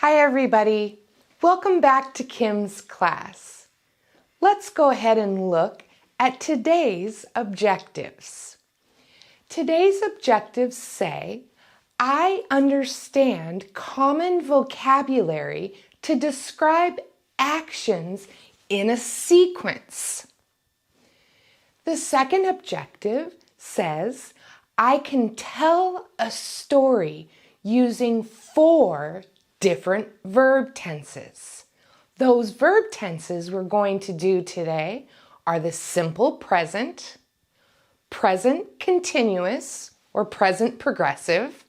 Hi everybody, welcome back to Kim's class. Let's go ahead and look at today's objectives. Today's objectives say, I understand common vocabulary to describe actions in a sequence. The second objective says, I can tell a story using 4 different verb tenses. Those verb tenses we're going to do today are the simple present, present continuous or present progressive,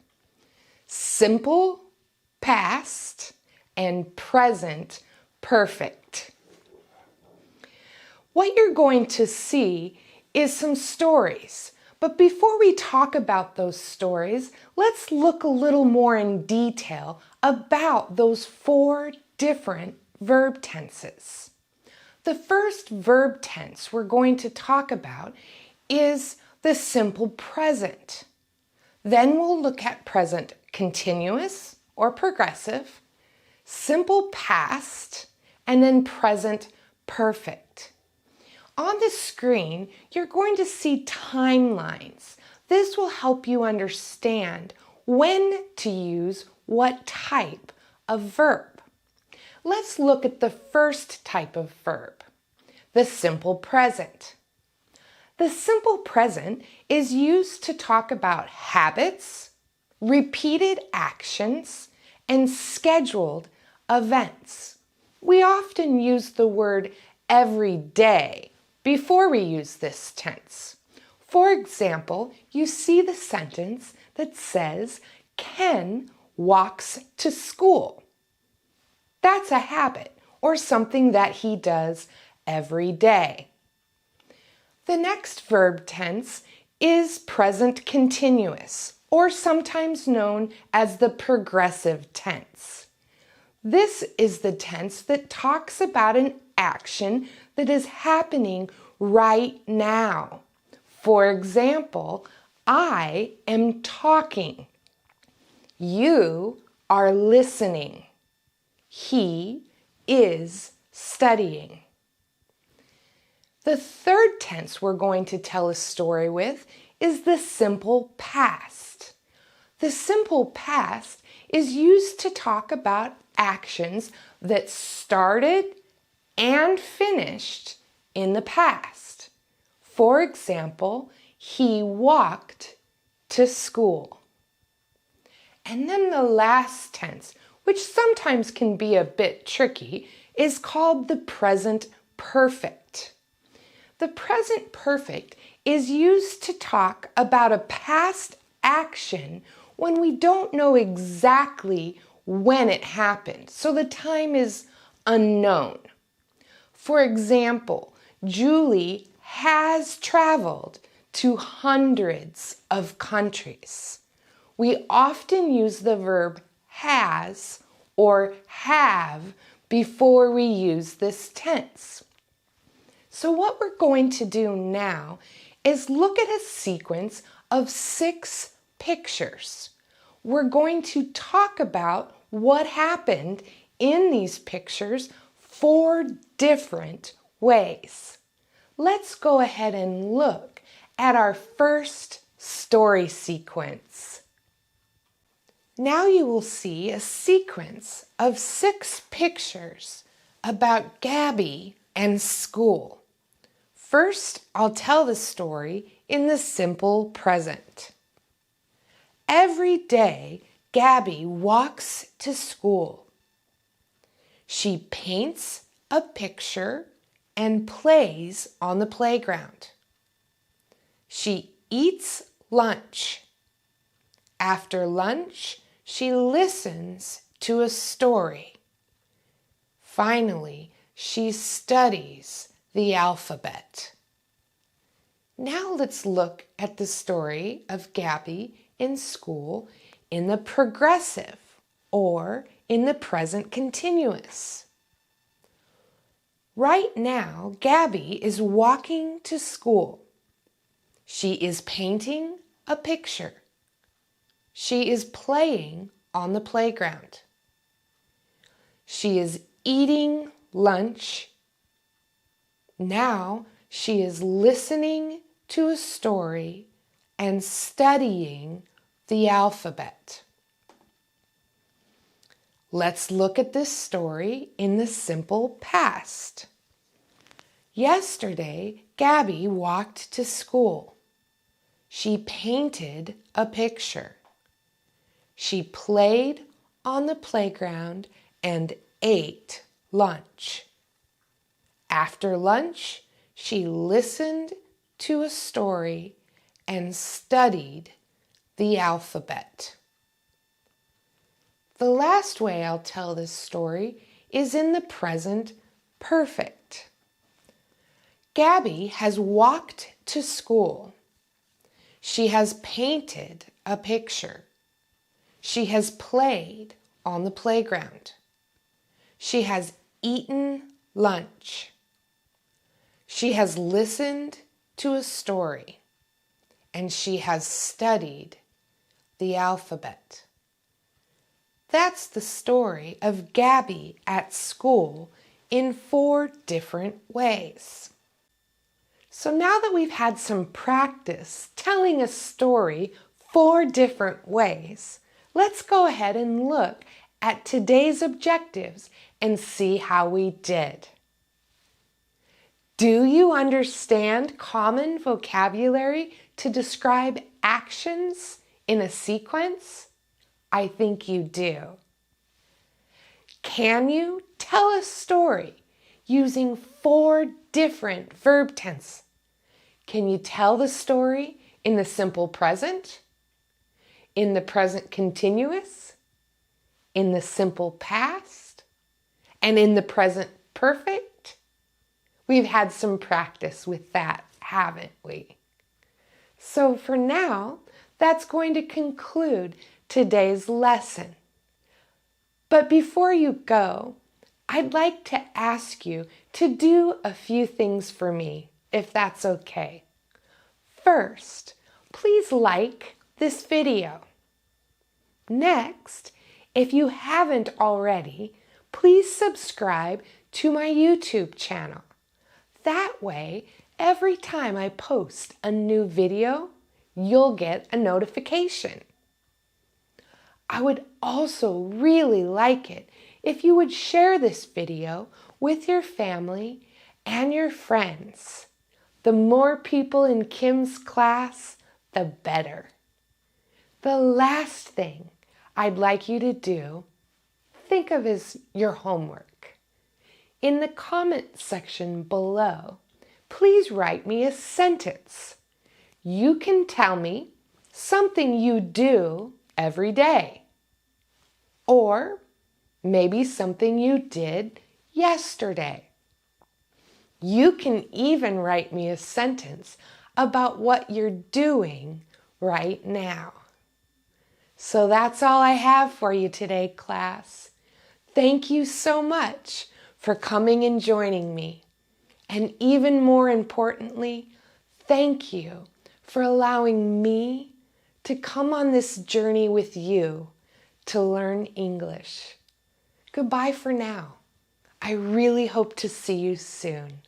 simple past, and present perfect. What you're going to see is some stories. But before we talk about those stories, let's look a little more in detail about those 4 different verb tenses. The first verb tense we're going to talk about is the simple present. Then we'll look at present continuous or progressive, simple past, and then present perfect. On the screen, you're going to see timelines. This will help you understand when to use what type of verb. Let's look at the first type of verb, the simple present. The simple present is used to talk about habits, repeated actions, and scheduled events. We often use the word every day before we use this tense. For example, you see the sentence that says, Ken walks to school. That's a habit or something that he does every day. The next verb tense is present continuous, or sometimes known as the progressive tense. This is the tense that talks about an action that is happening right now. For example, I am talking. You are listening. He is studying. The third tense we're going to tell a story with is the simple past. The simple past is used to talk about actions that started and finished in the past. For example, he walked to school. And then the last tense, which sometimes can be a bit tricky, is called the present perfect. The present perfect is used to talk about a past action when we don't know exactly when it happened, so the time is unknown. For example, Julie has traveled to hundreds of countries. We often use the verb has or have before we use this tense. So what we're going to do now is look at a sequence of 6 pictures. We're going to talk about what happened in these pictures 4 different ways. Let's go ahead and look at our first story sequence. Now you will see a sequence of 6 pictures about Gabby and school. First, I'll tell the story in the simple present. Every day, Gabby walks to school. She paints a picture and plays on the playground. She eats lunch. After lunch, she listens to a story. Finally, she studies the alphabet. Now let's look at the story of Gabby in school in the progressive or in the present continuous. Right now, Gabby is walking to school. She is painting a picture. She is playing on the playground. She is eating lunch. Now she is listening to a story and studying the alphabet. Let's look at this story in the simple past. Yesterday, Gabby walked to school. She painted a picture. She played on the playground and ate lunch. After lunch, she listened to a story and studied the alphabet. The last way I'll tell this story is in the present perfect. Gabby has walked to school. She has painted a picture. She has played on the playground. She has eaten lunch. She has listened to a story, and she has studied the alphabet. That's the story of Gabby at school in 4 different ways. So now that we've had some practice telling a story 4 different ways, let's go ahead and look at today's objectives and see how we did. Do you understand common vocabulary to describe actions in a sequence? I think you do. Can you tell a story using 4 different verb tenses? Can you tell the story in the simple present, in the present continuous, in the simple past, and in the present perfect? We've had some practice with that, haven't we? So for now, that's going to conclude today's lesson. But before you go, I'd like to ask you to do a few things for me, if that's okay. First, please like this video. Next, if you haven't already, please subscribe to my YouTube channel. That way, every time I post a new video, you'll get a notification. I would also really like it if you would share this video with your family and your friends. The more people in Kim's class, the better. The last thing I'd like you to do, think of as your homework. In the comment section below, please write me a sentence. You can tell me something you do every day, or maybe something you did yesterday. You can even write me a sentence about what you're doing right now. So that's all I have for you today, class. Thank you so much for coming and joining me. And even more importantly, thank you for allowing me to come on this journey with you to learn English. Goodbye for now. I really hope to see you soon.